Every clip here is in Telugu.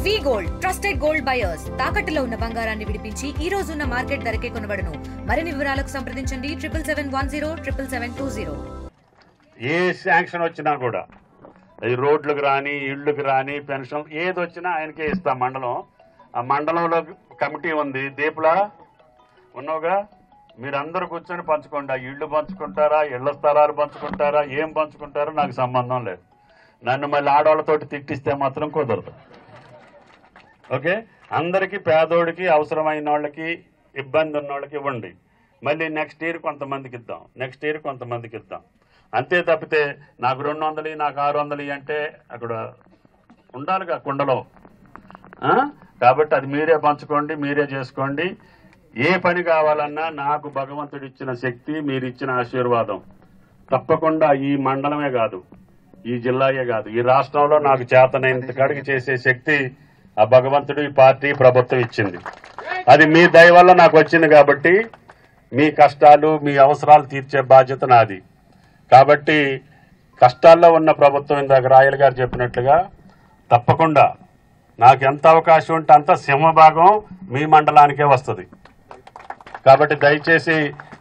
వి గోల్డ్ ట్రస్టెడ్ గోల్డ్ బయర్స్ తాకట్టులో ఉన్న బంగారాన్ని విడిపించి ఈ రోజు ఉన్న మార్కెట్ ధరకే కొనబడును. మరిన్ని వివరాలకు సంప్రదించండి 7771077720. ఏ శాంక్షన్ వచ్చినా కూడా ఈ రోడ్లకు రాని ఇళ్ళకి రాని పెన్షన్ ఏది వచ్చినా ఆయనకే ఇస్తాం. మండలం ఆ మండలంలో కమిటీ ఉంది. దీపులా ఉన్నావుగా, మీరందరూ కూర్చొని పంచుకోండి. ఆ ఇళ్ళు పంచుకుంటారా, ఇళ్ల స్థలాలు పంచుకుంటారా, ఏం పంచుకుంటారో నాకు సంబంధం లేదు. నన్ను మళ్ళీ ఆడవాళ్ళతోటి తిట్టిస్తే మాత్రం కుదరదు. ఓకే, అందరికీ పేదోడికి అవసరమైన వాళ్ళకి ఇబ్బంది ఉన్న వాళ్ళకి ఇవ్వండి. మళ్ళీ నెక్స్ట్ ఇయర్ కొంతమందికి ఇద్దాం, నెక్స్ట్ ఇయర్ కొంతమందికి ఇద్దాం. అంతే తప్పితే నాకు 200 నాకు 600 అంటే అక్కడ ఉండాలిగా కుండలో. కాబట్టి అది మీరే పంచుకోండి, మీరే చేసుకోండి. ఏ పని కావాలన్నా నాకు భగవంతుడు ఇచ్చిన శక్తి, మీరు ఇచ్చిన ఆశీర్వాదం తప్పకుండా ఈ మండలమే కాదు, ఈ జిల్లాయే కాదు, ఈ రాష్ట్రంలో నాకు చేతనైనంత కాడికి చేసే శక్తి ఆ భగవంతుడు ఈ పార్టీ ప్రభుత్వం ఇచ్చింది. అది మీ దయ వల్ల నాకు వచ్చింది. కాబట్టి మీ కష్టాలు మీ అవసరాలు తీర్చే బాధ్యత నాది. కాబట్టి కష్టాల్లో ఉన్న ప్రభుత్వం ఇందాక రాయల్ గారు చెప్పినట్లుగా తప్పకుండా నాకు ఎంత అవకాశం ఉంటే అంత సింహభాగం మీ మండలానికే వస్తుంది. కాబట్టి దయచేసి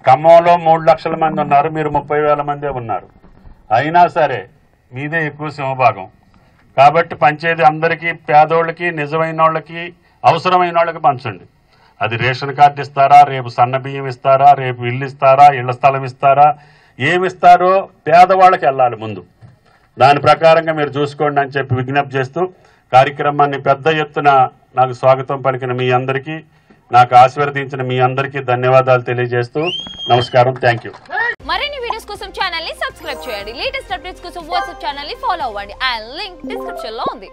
ఖమ్మంలో 3 లక్షల మంది ఉన్నారు, మీరు 30,000 మందే ఉన్నారు. అయినా సరే మీదే ఎక్కువ సింహభాగం. కాబట్టి పంచేది అందరికీ, పేదోళ్ళకి, నిజమైన వాళ్ళకి, అవసరమైన వాళ్ళకి పంచండి. అది రేషన్ కార్డు ఇస్తారా, రేపు సన్న బియ్యం ఇస్తారా, రేపు ఇల్లు ఇస్తారా, ఇళ్ల స్థలం ఇస్తారా, ఏమిస్తారో పేదవాళ్ళకి వెళ్ళాలి ముందు. దాని ప్రకారంగా మీరు చూసుకోండి అని చెప్పి విజ్ఞప్తి చేస్తూ కార్యక్రమాన్ని పెద్ద ఎత్తున నాకు స్వాగతం పలికిన మీ అందరికీ, నాకు ఆశీర్వదించిన మీ అందరికీ ధన్యవాదాలు తెలియజేస్తూ నమస్కారం. Thank you. మరిన్ని వీడియోస్ కోసం ఛానల్ ని సబ్స్క్రైబ్ చేయండి. లేటెస్ట్ అప్డేట్స్ కోసం వాట్సాప్ ఛానల్ ని ఫాలో అవ్వండి. ఆ లింక్ డిస్క్రిప్షన్ లో ఉంది.